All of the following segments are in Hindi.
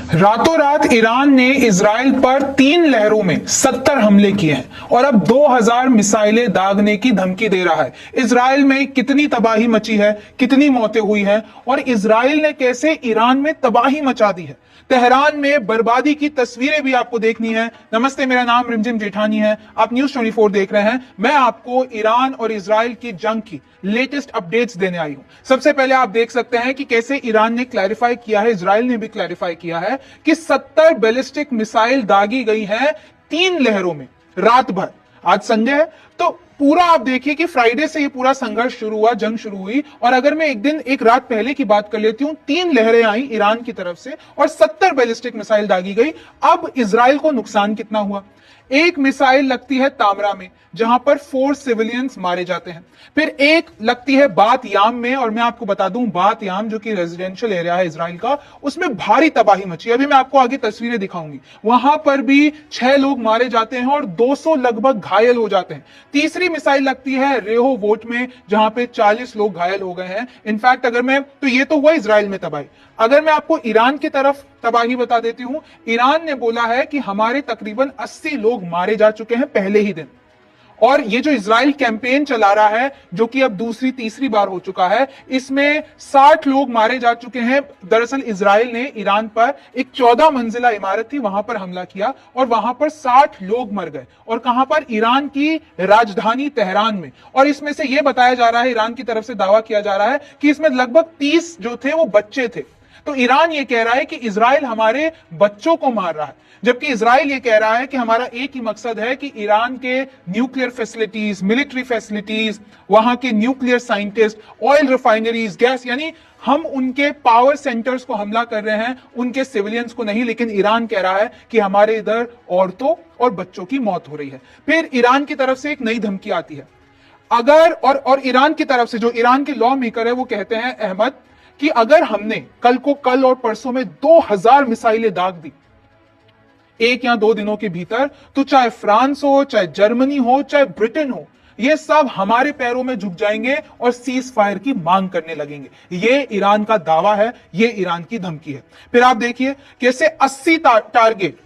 रातों रात ईरान ने इजराइल पर 3 लहरों में 70 हमले किए हैं और अब 2000 मिसाइलें दागने की धमकी दे रहा है। इजराइल में कितनी तबाही मची है, कितनी मौतें हुई हैं और इजराइल ने कैसे ईरान में तबाही मचा दी है। तेहरान में बर्बादी की तस्वीरें भी आपको देखनी है। नमस्ते, मेरा नाम रिमझिम जेठानी है। आप न्यूज 24 देख रहे हैं। मैं आपको ईरान और इजराइल की जंग की लेटेस्ट अपडेट्स देने आई हूं। सबसे पहले आप देख सकते हैं कि कैसे ईरान ने क्लैरिफाई किया है, इजराइल ने भी क्लैरिफाई किया है कि 70 बैलिस्टिक मिसाइल दागी गई है 3 लहरों में रात भर। आज संडे है तो पूरा आप देखिए कि फ्राइडे से ये पूरा संघर्ष शुरू हुआ, जंग शुरू हुई। और अगर मैं एक रात पहले की बात कर लेती हूं, 3 लहरें आई ईरान की तरफ से और 70 बैलिस्टिक मिसाइल दागी गई। अब इजराइल को नुकसान कितना हुआ? एक मिसाइल लगती है तामरा में, जहां पर 4 सिविलियंस मारे जाते हैं। फिर एक लगती है बात याम में, और मैं आपको बता दूं बात याम जो कि रेजिडेंशियल एरिया है इजराइल का, उसमें भारी तबाही मची। अभी मैं आपको आगे तस्वीरें दिखाऊंगी। वहां पर भी 6 लोग मारे जाते हैं और 200 लगभग घायल हो जाते हैं। तीसरी मिसाइल लगती है रेहोवोट में, जहां पे 40 लोग घायल हो गए हैं। इनफैक्ट ये तो हुआ इजराइल में तबाही। अगर मैं आपको ईरान की तरफ तबाही बता देती हूं, ईरान ने बोला है कि हमारे तकरीबन 80 लोग मारे जा चुके हैं पहले ही दिन। और ये जो इजराइल कैंपेन चला रहा है, जो कि अब दूसरी तीसरी बार हो चुका है, इसमें 60 लोग मारे जा चुके हैं। दरअसल इजराइल ने ईरान पर एक 14 मंजिला इमारत थी, वहां पर हमला किया और वहां पर 60 लोग मर गए। और कहां पर? ईरान की राजधानी तेहरान में। और इसमें से यह बताया जा रहा है, ईरान की तरफ से दावा किया जा रहा है कि इसमें लगभग 30 जो थे वो बच्चे थे। तो ईरान ये कह रहा है कि इजराइल हमारे बच्चों को मार रहा है, जबकि इजराइल ये कह रहा है कि हमारा एक ही मकसद है कि ईरान के न्यूक्लियर फैसिलिटीज, मिलिट्री फैसिलिटीज, वहां के nuclear scientist, oil refineries, gas, यानी हम उनके पावर सेंटर्स को हमला कर रहे हैं, उनके सिविलियंस को नहीं। लेकिन ईरान कह रहा है कि हमारे इधर औरतों और बच्चों की मौत हो रही है। फिर ईरान की तरफ से एक नई धमकी आती है। अगर और ईरान की तरफ से जो ईरान के लॉ मेकर है वो कहते हैं, अहमद, कि अगर हमने कल और परसों में 2000 मिसाइलें दाग दी 1 या 2 दिनों के भीतर, तो चाहे फ्रांस हो, चाहे जर्मनी हो, चाहे ब्रिटेन हो, ये सब हमारे पैरों में झुक जाएंगे और सीज फायर की मांग करने लगेंगे। ये ईरान का दावा है, ये ईरान की धमकी है। फिर आप देखिए कैसे 80 टारगेट,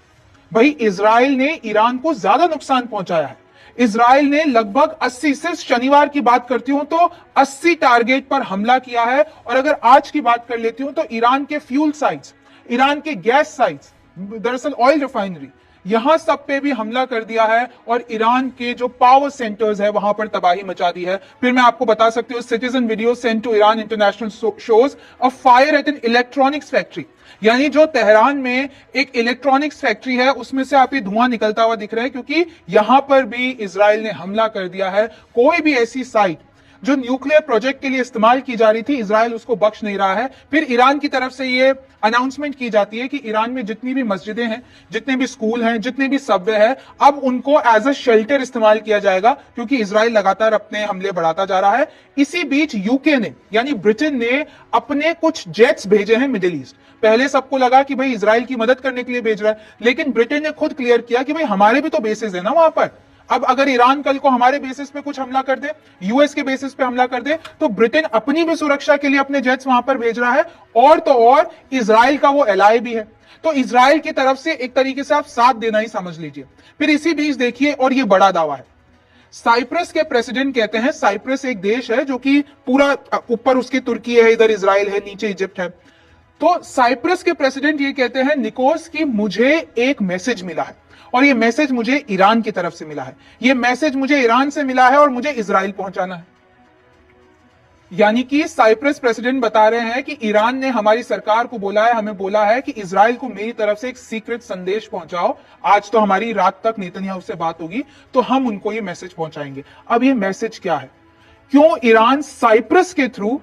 भाई इजराइल ने ईरान को ज्यादा नुकसान पहुंचाया है। इजराइल ने लगभग 80, सिर्फ शनिवार की बात करती हूं तो 80 टारगेट पर हमला किया है। और अगर आज की बात कर लेती हूं तो ईरान के फ्यूल साइट्स, ईरान के गैस साइट्स, दरअसल ऑयल रिफाइनरी, यहां सब पे भी हमला कर दिया है और ईरान के जो पावर सेंटर्स है वहां पर तबाही मचा दी है। फिर मैं आपको बता सकती हूं, citizen video sent to Iran International shows a fire at an electronics factory, यानी जो तेहरान में एक इलेक्ट्रॉनिक्स फैक्ट्री है उसमें से आप ये धुआं निकलता हुआ दिख रहा है, क्योंकि यहां पर भी इजराइल ने हमला कर दिया है। कोई भी ऐसी साइट जो न्यूक्लियर प्रोजेक्ट के लिए इस्तेमाल की जा रही थी, इजराइल उसको बख्श नहीं रहा है। फिर ईरान की तरफ से ये अनाउंसमेंट की जाती है कि ईरान में जितनी भी मस्जिदें हैं, जितने भी स्कूल हैं, जितने भी सबवे हैं, अब उनको एज अ शेल्टर इस्तेमाल किया जाएगा, क्योंकि इजराइल लगातार अपने हमले बढ़ाता जा रहा है। इसी बीच यूके ने, यानी ब्रिटेन ने, अपने कुछ जेट्स भेजे हैं मिडिल ईस्ट। पहले सबको लगा कि भाई इजराइल की मदद करने के लिए भेज रहा है, लेकिन ब्रिटेन ने खुद क्लियर किया कि भाई हमारे भी तो बेसिस है ना वहां पर। अब अगर ईरान कल को हमारे बेसिस पे कुछ हमला कर दे, यूएस के बेसिस पे हमला कर दे, तो ब्रिटेन अपनी भी सुरक्षा के लिए अपने जेट्स वहां पर भेज रहा है। और तो और इजराइल का वो एलाय भी है, तो इजराइल की तरफ से एक तरीके से आप साथ देना ही समझ लीजिए। फिर इसी बीच देखिए, और ये बड़ा दावा है, साइप्रस के प्रेसिडेंट कहते हैं, साइप्रस एक देश है जो कि पूरा ऊपर उसकी तुर्की है, इधर इजराइल है, नीचे इजिप्ट है। तो साइप्रस के प्रेसिडेंट ये कहते हैं, निकोस, कि मुझे एक मैसेज मिला है और ये मैसेज मुझे ईरान की तरफ से मिला है। ये मैसेज मुझे ईरान से मिला है और मुझे इजराइल पहुंचाना है। यानी कि साइप्रस प्रेसिडेंट बता रहे हैं कि ईरान ने हमारी सरकार को बोला है, हमें बोला है कि इजराइल को मेरी तरफ से एक सीक्रेट संदेश पहुंचाओ। आज तो हमारी रात तक नेतन्याहू से बात होगी तो हम उनको ये मैसेज पहुंचाएंगे। अब ये मैसेज क्या है? क्यों ईरान साइप्रस के थ्रू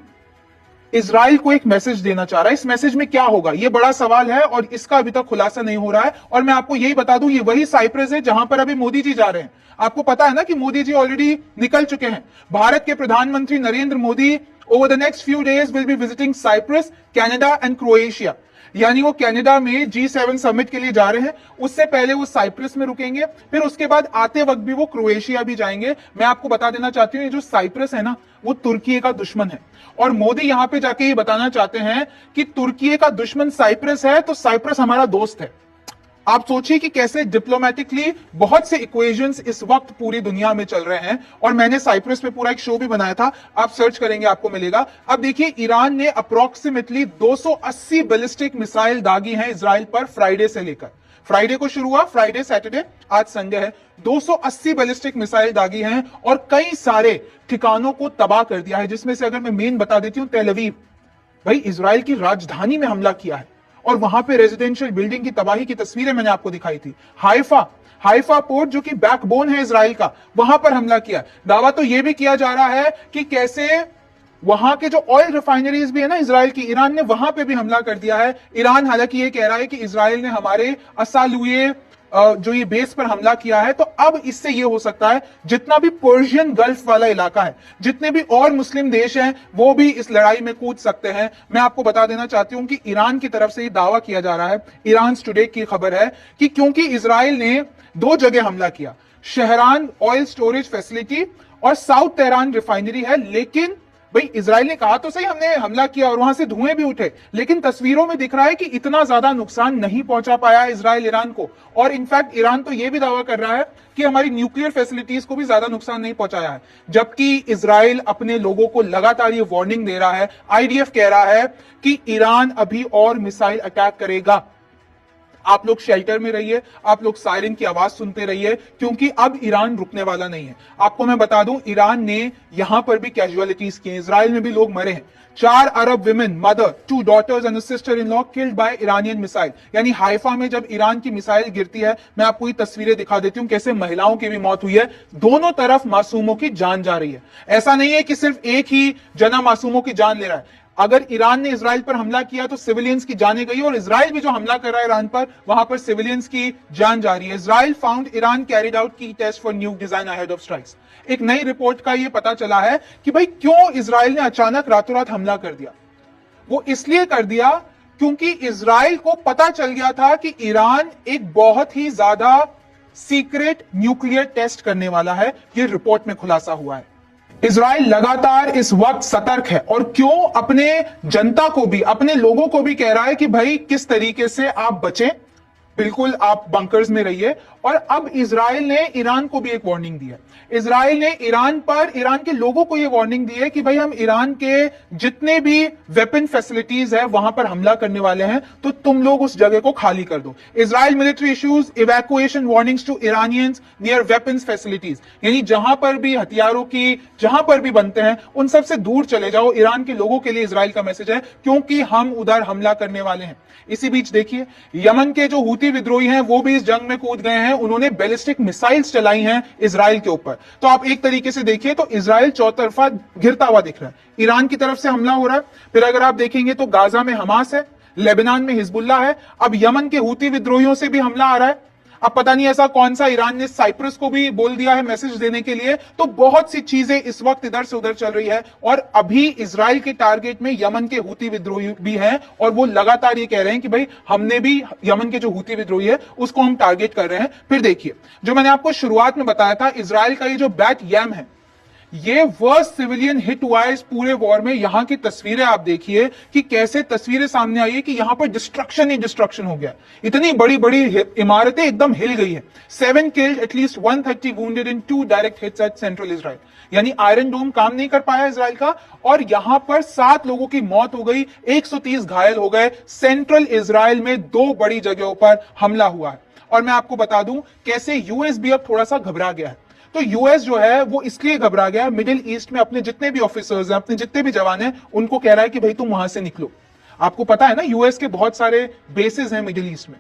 इजराइल को एक मैसेज देना चाह रहा है? इस मैसेज में क्या होगा, यह बड़ा सवाल है और इसका अभी तक खुलासा नहीं हो रहा है। और मैं आपको यही बता दूं, ये वही साइप्रस है जहां पर अभी मोदी जी जा रहे हैं। आपको पता है ना कि मोदी जी ऑलरेडी निकल चुके हैं। भारत के प्रधानमंत्री Narendra Modi over the next few days will be visiting Cyprus, Canada and Croatia. यानी वो कनाडा में G7 समिट के लिए जा रहे हैं। उससे पहले वो साइप्रस में रुकेंगे, फिर उसके बाद आते वक्त भी वो क्रोएशिया भी जाएंगे। मैं आपको बता देना चाहती हूँ, ये जो साइप्रस है ना, वो तुर्की का दुश्मन है, और मोदी यहां पे जाके ये बताना चाहते हैं कि तुर्की का दुश्मन साइप्रस है तो साइप्रस हमारा दोस्त है। आप सोचिए कि कैसे डिप्लोमेटिकली बहुत से इक्वेशंस इस वक्त पूरी दुनिया में चल रहे हैं। और मैंने साइप्रस पे पूरा एक शो भी बनाया था, आप सर्च करेंगे आपको मिलेगा। अब देखिए, ईरान ने अप्रोक्सीमेटली 280 बैलिस्टिक मिसाइल दागी हैं इजराइल पर फ्राइडे से लेकर। फ्राइडे को शुरू हुआ, फ्राइडे सैटरडे, आज संडे है। 280 बैलिस्टिक मिसाइल दागी हैं और कई सारे ठिकानों को तबाह कर दिया है, जिसमें से अगर मैं मेन बता देती हूं, तेल अवीव, भाई इजराइल की राजधानी में हमला किया है और वहां पे रेजिडेंशियल बिल्डिंग की तबाही की तस्वीरें मैंने आपको दिखाई थी। हाइफा पोर्ट जो कि बैकबोन है इजराइल का, वहां पर हमला किया। दावा तो यह भी किया जा रहा है कि कैसे वहां के जो ऑयल रिफाइनरीज भी है ना इजराइल की, ईरान ने वहां पे भी हमला कर दिया है। ईरान हालांकि ये कह रहा है कि इजराइल ने हमारे असालुए जो ये बेस पर हमला किया है। तो अब इससे ये हो सकता है जितना भी पर्शियन गल्फ वाला इलाका है, जितने भी और मुस्लिम देश हैं, वो भी इस लड़ाई में कूद सकते हैं। मैं आपको बता देना चाहती हूं कि ईरान की तरफ से ये दावा किया जा रहा है, ईरान टुडे की खबर है कि क्योंकि इजराइल ने 2 जगह हमला किया, शहरान ऑयल स्टोरेज फैसिलिटी और साउथ तेहरान रिफाइनरी है, लेकिन भाई इजराइल ने कहा तो सही हमने हमला किया और वहां से धुएं भी उठे, लेकिन तस्वीरों में दिख रहा है कि इतना ज्यादा नुकसान नहीं पहुंचा पाया इजराइल ईरान को। और इनफैक्ट ईरान तो यह भी दावा कर रहा है कि हमारी न्यूक्लियर फैसिलिटीज को भी ज्यादा नुकसान नहीं पहुंचाया है, जबकि इजराइल अपने लोगों को लगातार ये वार्निंग दे रहा है। आईडीएफ कह रहा है कि ईरान अभी और मिसाइल अटैक करेगा। आप लोग शेल्टर में रहिए, आप लोग सायरन की आवाज सुनते रहिए, क्योंकि अब ईरान रुकने वाला नहीं है। आपको मैं बता दूं, ईरान ने यहां पर भी कैजुअलिटीज की, इजराइल में भी लोग मरे हैं। 4 अरब women, mother, 2 daughters and sister in law killed by Iranian missile. यानी हाइफा में जब ईरान की मिसाइल गिरती है, मैं आपको ये तस्वीरें दिखा देती हूं कैसे महिलाओं की भी मौत हुई है। दोनों तरफ मासूमों की जान जा रही है। ऐसा नहीं है कि सिर्फ एक ही जना मासूमों की जान ले रहा है। अगर ईरान ने इजराइल पर हमला किया तो सिविलियंस की जाने गई, और इजराइल भी जो हमला कर रहा है ईरान पर, वहां पर सिविलियंस की जान जा रही है। Israel found Iran carried out key test for new design ahead of strikes. एक नई रिपोर्ट का यह पता चला है कि भाई क्यों इजराइल ने अचानक रातों रात हमला कर दिया। वो इसलिए कर दिया क्योंकि इजराइल को पता चल गया था कि ईरान एक बहुत ही ज्यादा सीक्रेट न्यूक्लियर टेस्ट करने वाला है। यह रिपोर्ट में खुलासा हुआ है। इजराइल लगातार इस वक्त सतर्क है और क्यों अपने जनता को भी, अपने लोगों को भी कह रहा है कि भाई किस तरीके से आप बचें, बिल्कुल आप बंकर्स में रहिए। और अब इजराइल ने ईरान को भी एक वार्निंग दी है। इजराइल ने ईरान पर, ईरान के लोगों को यह वार्निंग दी है कि भाई हम ईरान के जितने भी वेपन फैसिलिटीज है वहां पर हमला करने वाले हैं, तो तुम लोग उस जगह को खाली कर दो। Israel military issues evacuation warnings to Iranians near weapons facilities, यानी जहां पर भी हथियारों की, जहां पर भी बनते हैं उन सबसे दूर चले जाओ। ईरान के लोगों के लिए इजराइल का मैसेज है, क्योंकि हम उधर हमला करने वाले हैं। इसी बीच देखिए, यमन के जो हूती विद्रोही हैं वो भी इस जंग में कूद गए हैं। उन्होंने बैलिस्टिक मिसाइल्स चलाई हैं इजराइल के ऊपर। तो आप एक तरीके से देखिए तो इजराइल चौतरफा घिरता हुआ दिख रहा है। ईरान की तरफ से हमला हो रहा है, फिर अगर आप देखेंगे तो गाजा में हमास है, लेबनान में हिजबुल्लाह है, अब यमन के हूती विद्रोहियों से भी हमला आ रहा है। अब पता नहीं ऐसा कौन सा, ईरान ने साइप्रस को भी बोल दिया है मैसेज देने के लिए। तो बहुत सी चीजें इस वक्त इधर से उधर चल रही है, और अभी इजराइल के टारगेट में यमन के हूती विद्रोही भी हैं, और वो लगातार ये कह रहे हैं कि भाई हमने भी यमन के जो हूती विद्रोही है उसको हम टारगेट कर रहे हैं। फिर देखिए, जो मैंने आपको शुरुआत में बताया था, इजराइल का ये जो बैट यम है, ये वर्स्ट सिविलियन हिट हुआ है इस पूरे वॉर में। यहां की तस्वीरें आप देखिए कि कैसे तस्वीरें सामने आई है कि यहां पर डिस्ट्रक्शन ही डिस्ट्रक्शन हो गया। इतनी बड़ी बड़ी इमारतें एकदम हिल गई है। 7 killed, at least 130 wounded in 2 direct hits at central Israel. यानी आयरन डोम काम नहीं कर पाया इजराइल का, और यहां पर 7 लोगों की मौत हो गई, 130 घायल हो गए। सेंट्रल इजराइल में 2 बड़ी जगहों पर हमला हुआ है। और मैं आपको बता दूं कैसे यूएस भी अब थोड़ा सा घबरा गया है। तो यूएस जो है वो इसलिए घबरा गया, मिडिल ईस्ट में अपने जितने भी ऑफिसर्स हैं, अपने जितने भी जवान हैं, उनको कह रहा है कि भाई तुम वहां से निकलो। आपको पता है ना, यूएस के बहुत सारे बेसिस हैं मिडिल ईस्ट में।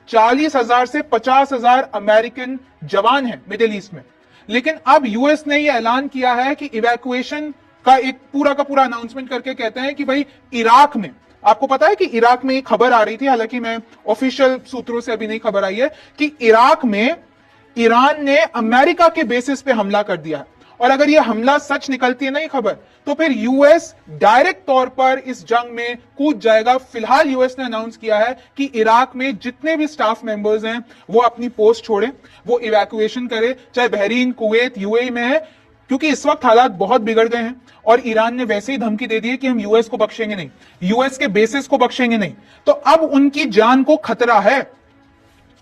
40,000 से 50,000 अमेरिकन जवान हैं मिडिल ईस्ट में। लेकिन अब यूएस ने यह ऐलान किया है कि इवैक्यूएशन का एक पूरा का पूरा अनाउंसमेंट करके कहते हैं कि भाई इराक में, आपको पता है कि इराक में एक खबर आ रही थी, हालांकि मैं ऑफिशियल सूत्रों से अभी नहीं खबर आई है, कि इराक में ईरान ने अमेरिका के बेसिस पे हमला कर दिया है। और अगर यह हमला सच निकलती है ना ये खबर, तो फिर यूएस डायरेक्ट तौर पर इस जंग में कूद जाएगा। फिलहाल यूएस ने अनाउंस किया है कि इराक में जितने भी स्टाफ मेंबर्स हैं वो अपनी पोस्ट छोड़े, वो इवैक्यूएशन करे, चाहे बहरीन, कुवैत, यूएई में है, क्योंकि इस वक्त हालात बहुत बिगड़ गए हैं और ईरान ने वैसे ही धमकी दे दी है कि हम यूएस को बख्शेंगे नहीं, यूएस के बेसिस को बख्शेंगे नहीं। तो अब उनकी जान को खतरा है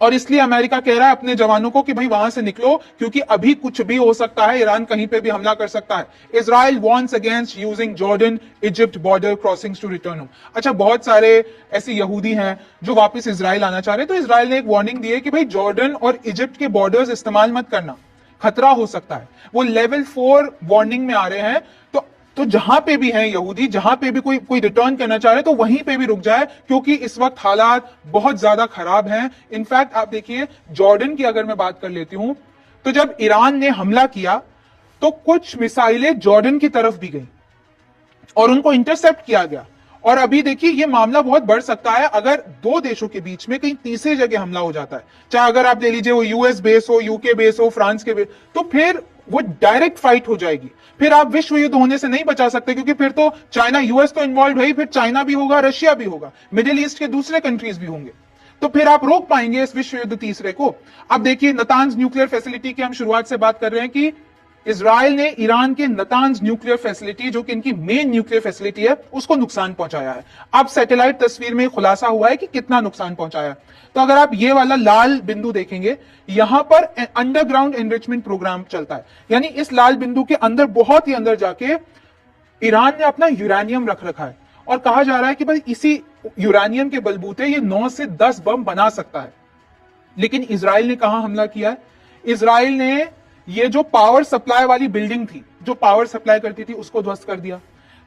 और इसलिए अमेरिका कह रहा है अपने जवानों को कि भाई वहां से निकलो, क्योंकि अभी कुछ भी हो सकता है, ईरान कहीं पे भी हमला कर सकता है। Israel warns against using Jordan Egypt border crossings to return home. अच्छा, बहुत सारे ऐसे यहूदी हैं जो वापस इजराइल आना चाह रहे हैं, तो इजराइल ने एक वार्निंग दी है कि भाई जॉर्डन और इजिप्ट के बॉर्डर्स इस्तेमाल मत करना, खतरा हो सकता है। वो लेवल 4 वार्निंग में आ रहे हैं। तो जहां पे भी हैं यहूदी, जहां पे भी कोई रिटर्न करना चाह रहे तो वहीं पे भी रुक जाए, क्योंकि इस वक्त हालात बहुत ज्यादा खराब हैं। इनफैक्ट आप देखिए, जॉर्डन की अगर मैं बात कर लेती हूं, तो जब ईरान ने हमला किया तो कुछ मिसाइलें जॉर्डन की तरफ भी गई और उनको इंटरसेप्ट किया गया। और अभी देखिए ये मामला बहुत बढ़ सकता है अगर दो देशों के बीच में कहीं तीसरी जगह हमला हो जाता है, चाहे अगर आप ले लीजिए वो यूएस बेस हो, यूके बेस हो, फ्रांस के बेस, तो फिर वो डायरेक्ट फाइट हो जाएगी। फिर आप विश्व युद्ध होने से नहीं बचा सकते, क्योंकि फिर तो चाइना, यूएस तो इन्वॉल्व है ही, फिर चाइना भी होगा, रशिया भी होगा, मिडिल ईस्ट के दूसरे कंट्रीज भी होंगे। तो फिर आप रोक पाएंगे इस विश्व युद्ध तीसरे को? अब देखिए, नतान्ज न्यूक्लियर फैसिलिटी की हम शुरुआत से बात कर रहे हैं कि इजराइल ने ईरान के नतान्ज न्यूक्लियर फैसिलिटी, जो कि इनकी मेन न्यूक्लियर फैसिलिटी है, उसको नुकसान पहुंचाया है। अब सैटेलाइट तस्वीर में खुलासा हुआ है कि कितना नुकसान पहुंचाया। तो अगर आप ये वाला लाल बिंदु देखेंगे, यहां पर अंडरग्राउंड एनरिचमेंट प्रोग्राम चलता है, यानी इस लाल बिंदु के अंदर, बहुत ही अंदर जाके ईरान ने अपना यूरेनियम रख रखा है और कहा जा रहा है कि भाई इसी यूरेनियम के बलबूते ये 9 से 10 बम बना सकता है। लेकिन इजराइल ने कहां हमला किया है? इजराइल ने ये जो पावर सप्लाई वाली बिल्डिंग थी, जो पावर सप्लाई करती थी, उसको ध्वस्त कर दिया।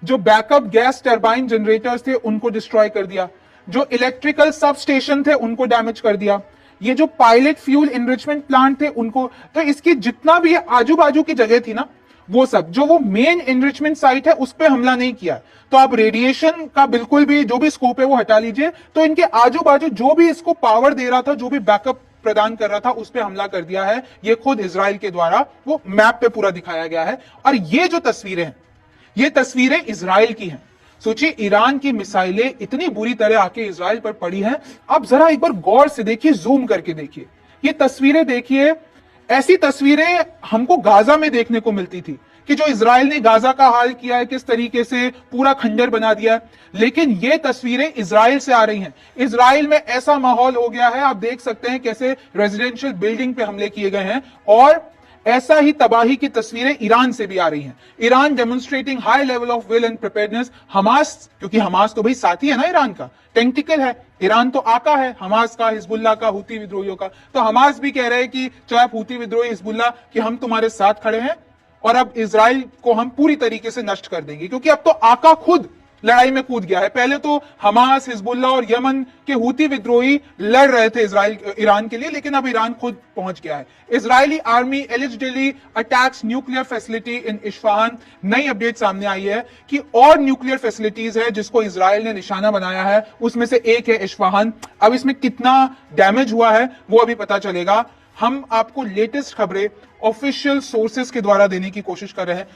जो बैकअप गैस टरबाइन जनरेटर्स थे उनको डिस्ट्रॉय कर दिया। जो इलेक्ट्रिकल सब स्टेशन थे उनको डैमेज कर दिया। ये जो पायलट फ्यूल इनरिचमेंट प्लांट थे उनको, तो इसकी जितना भी आजू बाजू की जगह थी ना, वो सब, जो वो मेन एनरिचमेंट साइट है उस पर हमला नहीं किया। तो आप रेडिएशन का बिल्कुल भी जो भी स्कोप है वो हटा लीजिए, तो इनके आजू बाजू जो भी इसको पावर दे रहा था, जो भी बैकअप प्रदान कर रहा था, उस पर हमला कर दिया है। ये खुद इजराइल के द्वारा वो मैप पे पूरा दिखाया गया है। और ये जो तस्वीरें हैं, ये तस्वीरें इजराइल की हैं। सोचिए, ईरान की मिसाइलें इतनी बुरी तरह आके इजराइल पर पड़ी हैं। आप जरा एक बार गौर से देखिए, जूम करके देखिए, ये तस्वीरें देखिए। ऐसी तस्वीरें हमको गाजा में देखने को मिलती थी कि जो इजराइल ने गाजा का हाल किया है, किस तरीके से पूरा खंडर बना दिया है। लेकिन ये तस्वीरें इजराइल से आ रही हैं। इजराइल में ऐसा माहौल हो गया है, आप देख सकते हैं कैसे रेजिडेंशियल बिल्डिंग पे हमले किए गए हैं, और ऐसा ही तबाही की तस्वीरें ईरान से भी आ रही हैं। Iran demonstrating high level of will and preparedness. Hamas, क्योंकि हमास तो भाई साथी है ना ईरान का, टेंटिकल है, ईरान तो आका है हमास का, हिजबुल्लाह का, हूती विद्रोहियों का। तो हमास भी कह रहे हैं कि चाहे आप हूती विद्रोही, हिजबुल्लाह, कि हम तुम्हारे साथ खड़े हैं और अब इजराइल को हम पूरी तरीके से नष्ट कर देंगे, क्योंकि अब तो आका खुद लड़ाई में कूद गया है। पहले तो हमास, हिजबुल्लाह और यमन के हूती विद्रोही लड़ रहे थे ईरान के लिए, लेकिन अब ईरान खुद पहुंच गया है। Israeli army allegedly attacks nuclear facility in Isfahan. नई अपडेट सामने आई है कि और न्यूक्लियर फैसिलिटीज है जिसको इजराइल ने निशाना बनाया है, उसमें से एक है इस्फहान। अब इसमें कितना डैमेज हुआ है वो अभी पता चलेगा। हम आपको लेटेस्ट खबरें ऑफिशियल सोर्सेस के द्वारा देने की कोशिश कर रहे हैं।